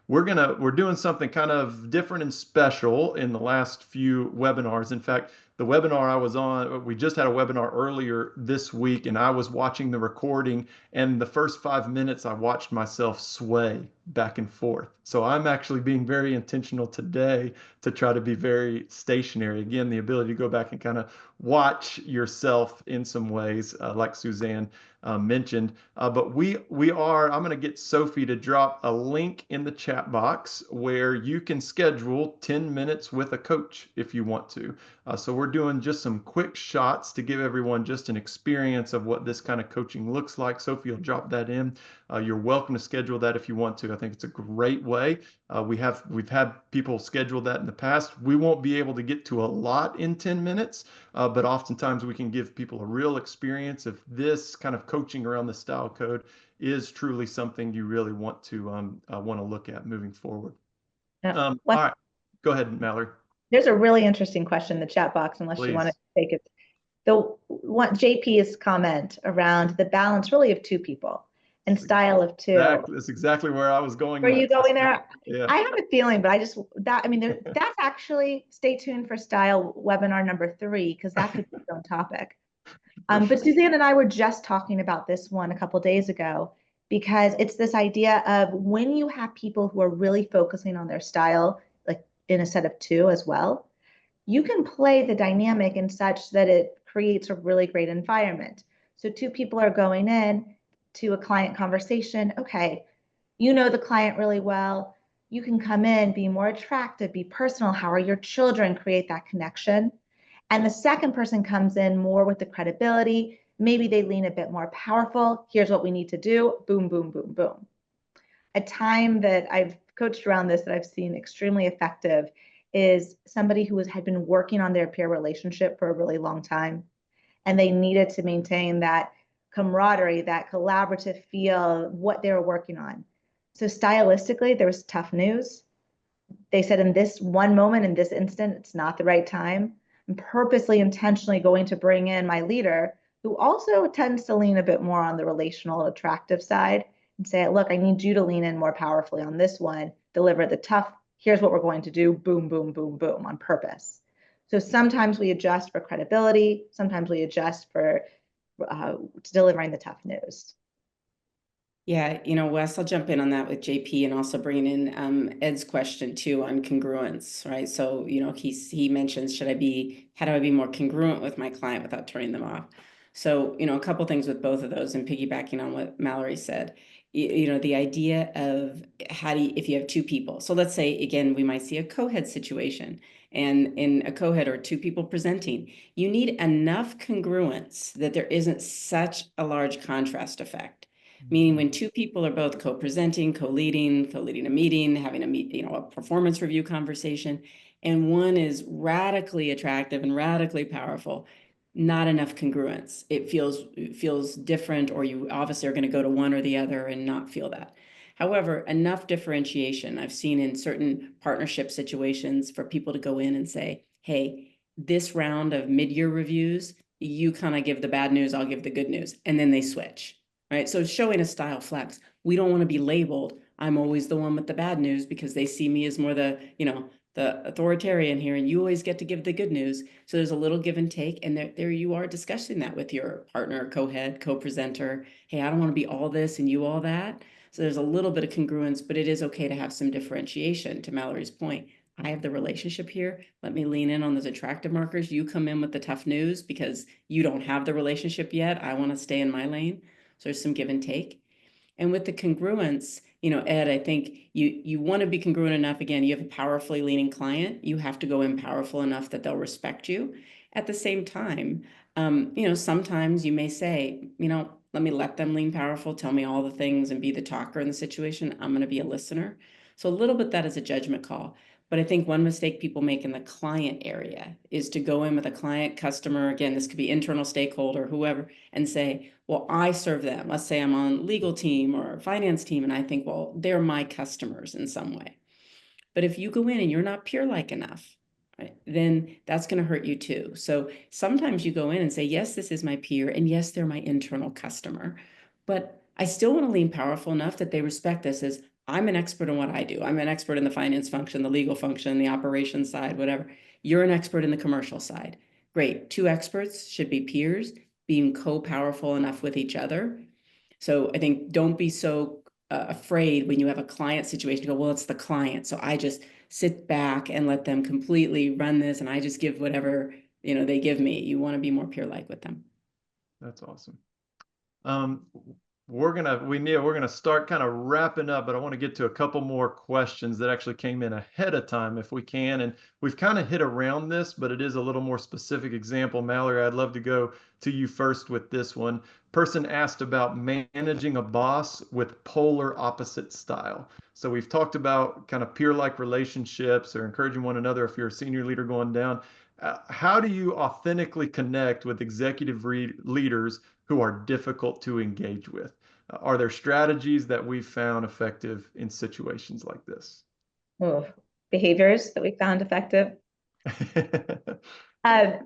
We're doing something kind of different and special in the last few webinars. In fact, the webinar I was on, we just had a webinar earlier this week, and I was watching the recording, and the first 5 minutes I watched myself sway back and forth. So I'm actually being very intentional today to try to be very stationary. Again, the ability to go back and kind of watch yourself in some ways, like Suzanne mentioned. But I'm going to get Sophie to drop a link in the chat box where you can schedule 10 minutes with a coach if you want to. So we're doing just some quick shots to give everyone just an experience of what this kind of coaching looks like. Sophie will drop that in. You're welcome to schedule that if you want to. I think it's a great way. We've had people schedule that in the past. We won't be able to get to a lot in 10 minutes, but oftentimes we can give people a real experience if this kind of coaching around the style code is truly something you really want to look at moving forward. All right, go ahead, Mallory. There's a really interesting question in the chat box, unless Please. you want to take it. The one JP's comment around the balance really of two people and style of two. That's exactly where I was going. Were you going there? Yeah. I have a feeling, but that's actually, stay tuned for style webinar number 3, because that could be its own topic. But Suzanne and I were just talking about this one a couple of days ago, because it's this idea of when you have people who are really focusing on their style, like in a set of 2 as well, you can play the dynamic in such that it creates a really great environment. So 2 people are going in to a client conversation. Okay, you know the client really well. You can come in, be more attractive, be personal. How are your children? Create that connection. And the second person comes in more with the credibility. Maybe they lean a bit more powerful. Here's what we need to do. Boom, boom, boom, boom. A time that I've coached around this that I've seen extremely effective is somebody who had been working on their peer relationship for a really long time. And they needed to maintain that camaraderie, that collaborative feel, what they were working on. So stylistically, there was tough news. They said in this one moment, in this instant, it's not the right time. I'm purposely, intentionally going to bring in my leader, who also tends to lean a bit more on the relational, attractive side, and say, look, I need you to lean in more powerfully on this one, deliver the tough, here's what we're going to do, boom, boom, boom, boom, on purpose. So sometimes we adjust for credibility, sometimes we adjust for delivering the tough news. Yeah, Wes, I'll jump in on that with JP and also bringing in Ed's question too on congruence, right? So, he mentions, how do I be more congruent with my client without turning them off? So, a couple things with both of those, and piggybacking on what Mallory said, the idea of if you have 2 people. So let's say, again, we might see a co-head situation, and in a co-head or 2 people presenting, you need enough congruence that there isn't such a large contrast effect. Meaning when 2 people are both co-presenting, co-leading a meeting, having a performance review conversation, and one is radically attractive and radically powerful, not enough congruence. It feels different, or you obviously are going to go to one or the other and not feel that. However, enough differentiation I've seen in certain partnership situations for people to go in and say, hey, this round of mid-year reviews, you kind of give the bad news, I'll give the good news. And then they switch, right? So showing a style flex. We don't want to be labeled, I'm always the one with the bad news, because they see me as more the, the authoritarian here, and you always get to give the good news. So there's a little give and take, and there you are discussing that with your partner, co-head, co-presenter. Hey, I don't want to be all this and you all that. So there's a little bit of congruence, but it is okay to have some differentiation. To Mallory's point, I have the relationship here. Let me lean in on those attractive markers. You come in with the tough news because you don't have the relationship yet. I want to stay in my lane. So there's some give and take. And with the congruence, Ed, I think you want to be congruent enough. Again, you have a powerfully leaning client. You have to go in powerful enough that they'll respect you. At the same time, sometimes you may say, let them lean powerful, tell me all the things and be the talker in the situation. I'm going to be a listener. So a little bit that is a judgment call. But I think one mistake people make in the client area is to go in with a client, customer, again, this could be internal stakeholder, whoever, and say, well, I serve them. Let's say I'm on legal team or finance team, and I think, well, they're my customers in some way. But if you go in and you're not peer-like enough, right, then that's going to hurt you too. So sometimes you go in and say, yes, this is my peer, and yes, they're my internal customer, but I still want to lean powerful enough that they respect this as I'm an expert in what I do. I'm an expert in the finance function, the legal function, the operations side, whatever. You're an expert in the commercial side. Great. Two experts should be peers, being co-powerful enough with each other. So I think don't be so afraid when you have a client situation to go, well, it's the client. So I just sit back and let them completely run this, and I just give whatever, they give me. You want to be more peer-like with them. That's awesome. We're gonna start kind of wrapping up, but I want to get to a couple more questions that actually came in ahead of time if we can. And we've kind of hit around this, but it is a little more specific example. Mallory, I'd love to go to you first with this one. Person asked about managing a boss with polar opposite style. So we've talked about kind of peer-like relationships or encouraging one another if you're a senior leader going down. How do you authentically connect with executive leaders who are difficult to engage with? Are there strategies that we've found effective in situations like this? Oh, behaviors that we found effective. Yeah,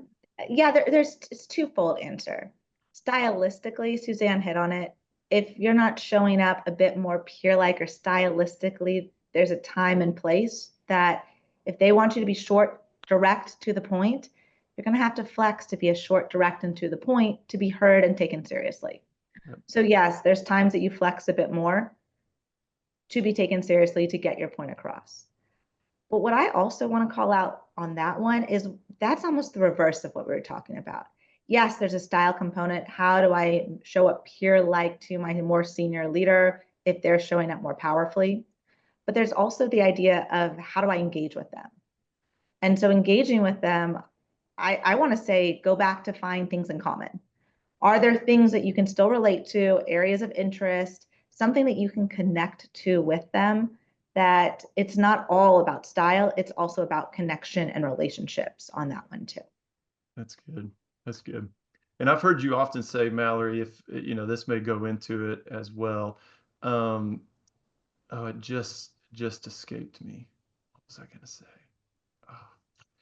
there's it's twofold answer. Stylistically, Suzanne hit on it. If you're not showing up a bit more peer-like or stylistically, there's a time and place that if they want you to be short, direct, to the point, you're going to have to flex to be a short, direct, and to the point to be heard and taken seriously. Yep. So yes, there's times that you flex a bit more to be taken seriously to get your point across. But what I also want to call out on that one is that's almost the reverse of what we were talking about. Yes, there's a style component. How do I show up peer-like to my more senior leader if they're showing up more powerfully? But there's also the idea of how do I engage with them? And so engaging with them, I want to say go back to find things in common. Are there things that you can still relate to, areas of interest, something that you can connect to with them, that it's not all about style, it's also about connection and relationships on that one too. That's good. That's good. And I've heard you often say, Mallory, if this may go into it as well. Oh, it just escaped me. What was I gonna say? Oh.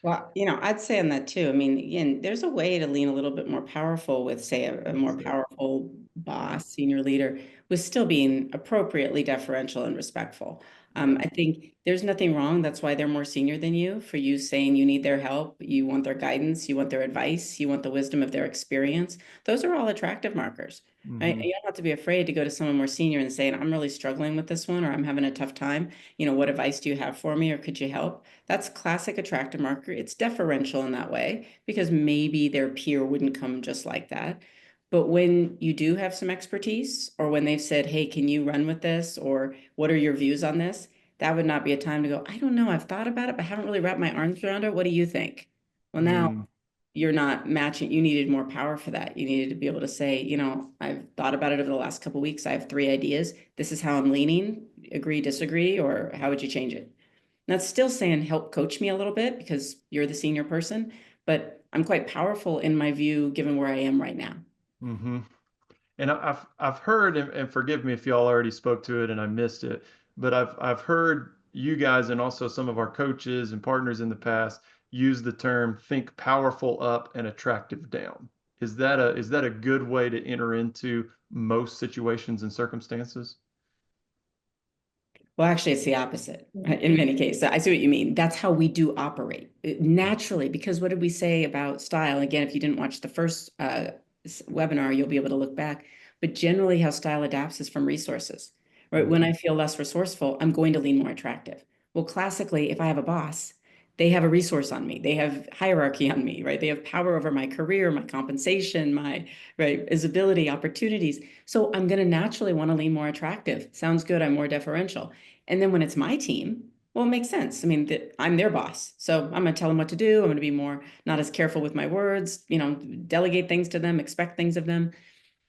Well, I'd say on that too. I mean, again, there's a way to lean a little bit more powerful with, say, a more powerful boss, senior leader, with still being appropriately deferential and respectful. I think there's nothing wrong. That's why they're more senior than you, for you saying you need their help, you want their guidance, you want their advice, you want the wisdom of their experience. Those are all attractive markers, right? You don't have to be afraid to go to someone more senior and say, I'm really struggling with this one, or I'm having a tough time. What advice do you have for me, or could you help? That's classic attractive marker. It's deferential in that way because maybe their peer wouldn't come just like that. But when you do have some expertise, or when they've said, hey, can you run with this? Or what are your views on this? That would not be a time to go, I don't know, I've thought about it, but haven't really wrapped my arms around it. What do you think? Well, now you're not matching. You needed more power for that. You needed to be able to say, I've thought about it over the last couple of weeks. I have 3 ideas. This is how I'm leaning. Agree, disagree, or how would you change it? That's still saying, help coach me a little bit because you're the senior person, but I'm quite powerful in my view, given where I am right now. And I've heard, and forgive me if y'all already spoke to it and I missed it, but I've heard you guys and also some of our coaches and partners in the past use the term think powerful up and attractive down. Is that a good way to enter into most situations and circumstances? Well, actually, it's the opposite in many cases. I see what you mean. That's how we do operate naturally, because what did we say about style? Again, if you didn't watch the first webinar, you'll be able to look back. But generally, how style adapts is from resources, right? When I feel less resourceful, I'm going to lean more attractive. Well, classically, if I have a boss, they have a resource on me. They have hierarchy on me, right? They have power over my career, my compensation, my right visibility, opportunities. So I'm going to naturally want to lean more attractive. Sounds good. I'm more deferential. And then when it's my team, well, it makes sense. I mean, I'm their boss. So I'm going to tell them what to do. I'm going to be more not as careful with my words, delegate things to them, expect things of them.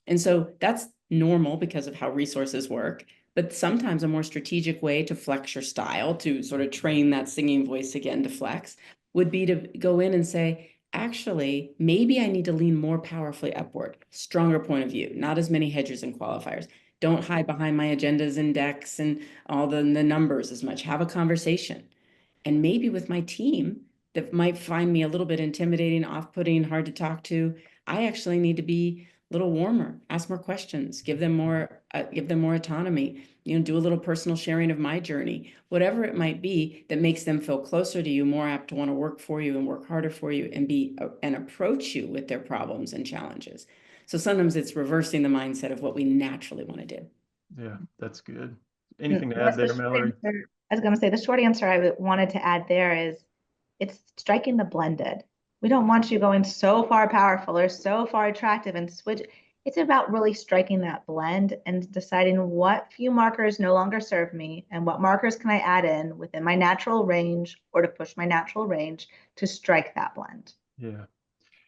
And so that's normal because of how resources work. But sometimes a more strategic way to flex your style, to sort of train that singing voice again to flex, would be to go in and say, actually, maybe I need to lean more powerfully upward, stronger point of view, not as many hedges and qualifiers. Don't hide behind my agendas and decks and all the numbers as much. Have a conversation. And maybe with my team that might find me a little bit intimidating, off-putting, hard to talk to, I actually need to be a little warmer, ask more questions, give them more autonomy, do a little personal sharing of my journey, whatever it might be that makes them feel closer to you, more apt to want to work for you and work harder for you and approach you with their problems and challenges. So sometimes it's reversing the mindset of what we naturally want to do. Yeah, that's good. Anything to add there, Mallory? I was going to say the short answer wanted to add there is it's striking the blended. We don't want you going so far powerful or so far attractive and switch. It's about really striking that blend and deciding what few markers no longer serve me and what markers can I add in within my natural range or to push my natural range to strike that blend. Yeah.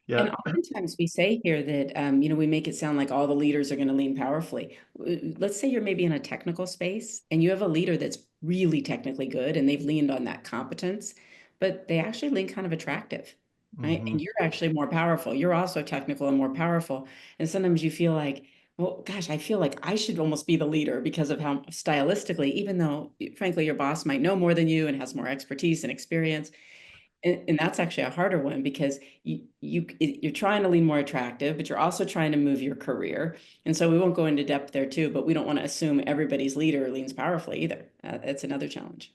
And Yeah. oftentimes we say here that, we make it sound like all the leaders are going to lean powerfully. Let's say you're maybe in a technical space and you have a leader that's really technically good and they've leaned on that competence, but they actually lean kind of attractive, right? Mm-hmm. And you're actually more powerful. You're also technical and more powerful. And sometimes you feel like, well, gosh, I feel like I should almost be the leader because of how stylistically, even though frankly, your boss might know more than you and has more expertise and experience. And that's actually a harder one because you're trying to lean more attractive, but you're also trying to move your career. And so we won't go into depth there too, but we don't want to assume everybody's leader leans powerfully either. That's another challenge.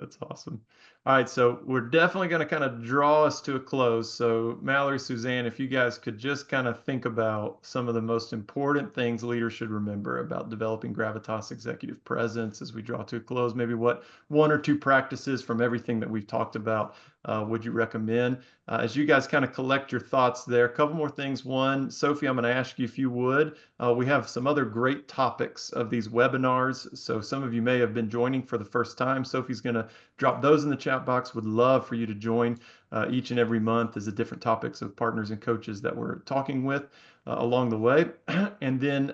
That's awesome. All right, so we're definitely going to kind of draw us to a close. So, Mallory, Suzanne, if you guys could just kind of think about some of the most important things leaders should remember about developing Gravitas executive presence as we draw to a close, maybe what one or two practices from everything that we've talked about would you recommend? As you guys kind of collect your thoughts there, a couple more things. One, Sophie, I'm going to ask you if you would. We have some other great topics of these webinars. So some of you may have been joining for the first time. Sophie's going to drop those in the chat box. Would love for you to join each and every month as the different topics of partners and coaches that we're talking with along the way. And then,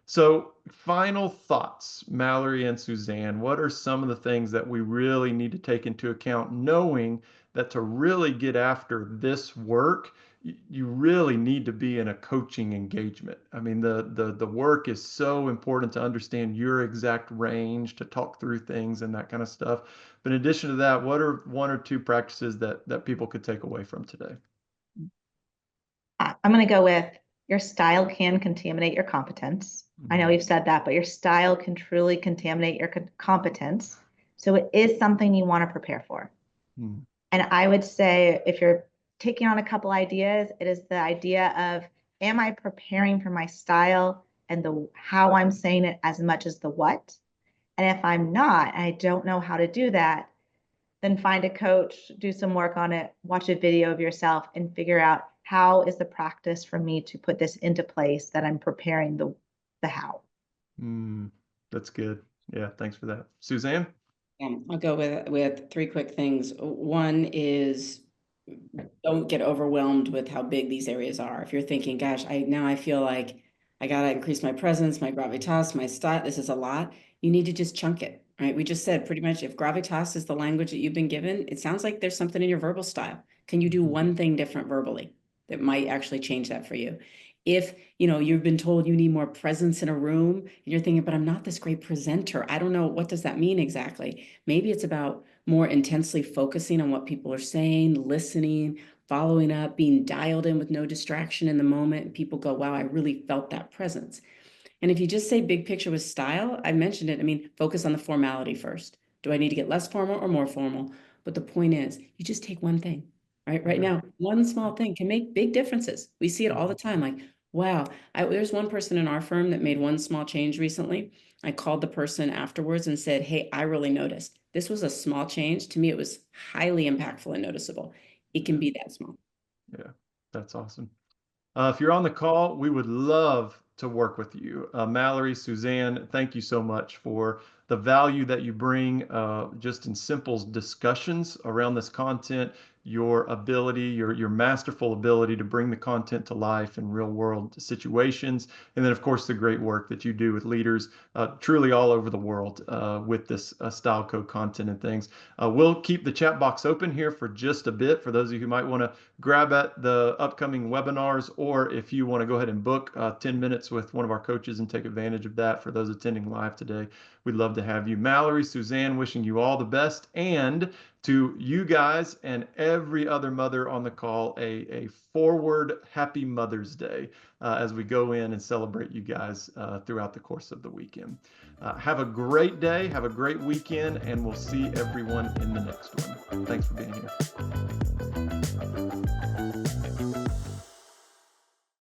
so final thoughts, Mallory and Suzanne, what are some of the things that we really need to take into account, knowing that to really get after this work, you really need to be in a coaching engagement. I mean, the work is so important to understand your exact range, to talk through things and that kind of stuff. But in addition to that, what are one or two practices that people could take away from today? I'm going to go with your style can contaminate your competence. I know you've said that, but your style can truly contaminate your competence. So it is something you want to prepare for. Mm-hmm. And I would say if you're taking on a couple ideas, it is the idea of, am I preparing for my style and the how I'm saying it as much as the what? And if I'm not, and I don't know how to do that, then find a coach, do some work on it, watch a video of yourself and figure out how is the practice for me to put this into place that I'm preparing the how. That's good. Yeah, thanks for that. Suzanne? I'll go with three quick things. One is don't get overwhelmed with how big these areas are. If you're thinking, gosh, I feel like I got to increase my presence, my gravitas, my style, this is a lot. You need to just chunk it, right? We just said pretty much if gravitas is the language that you've been given, it sounds like there's something in your verbal style. Can you do one thing different verbally that might actually change that for you? If, you've been told you need more presence in a room and you're thinking, but I'm not this great presenter. I don't know. What does that mean exactly? Maybe it's about more intensely focusing on what people are saying, listening, following up, being dialed in with no distraction in the moment. And people go, wow, I really felt that presence. And if you just say big picture with style, I mentioned it. I mean, focus on the formality first. Do I need to get less formal or more formal? But the point is, you just take one thing, right? Right now, one small thing can make big differences. We see it all the time. Like, wow, there's one person in our firm that made one small change recently. I called the person afterwards and said, hey, I really noticed. This was a small change. To me, it was highly impactful and noticeable. It can be that small. Yeah, that's awesome. If you're on the call, we would love to work with you. Mallory, Suzanne, thank you so much for the value that you bring just in simple discussions around this content, your ability, your masterful ability to bring the content to life in real world situations. And then, of course, the great work that you do with leaders truly all over the world with this style code content and things. We'll keep the chat box open here for just a bit for those of you who might want to grab at the upcoming webinars, or if you want to go ahead and book 10 minutes with one of our coaches and take advantage of that for those attending live today. We'd love to have you. Mallory, Suzanne, wishing you all the best. And to you guys and every other mother on the call, a forward happy Mother's Day as we go in and celebrate you guys throughout the course of the weekend. Have a great day, have a great weekend, and we'll see everyone in the next one. Thanks for being here.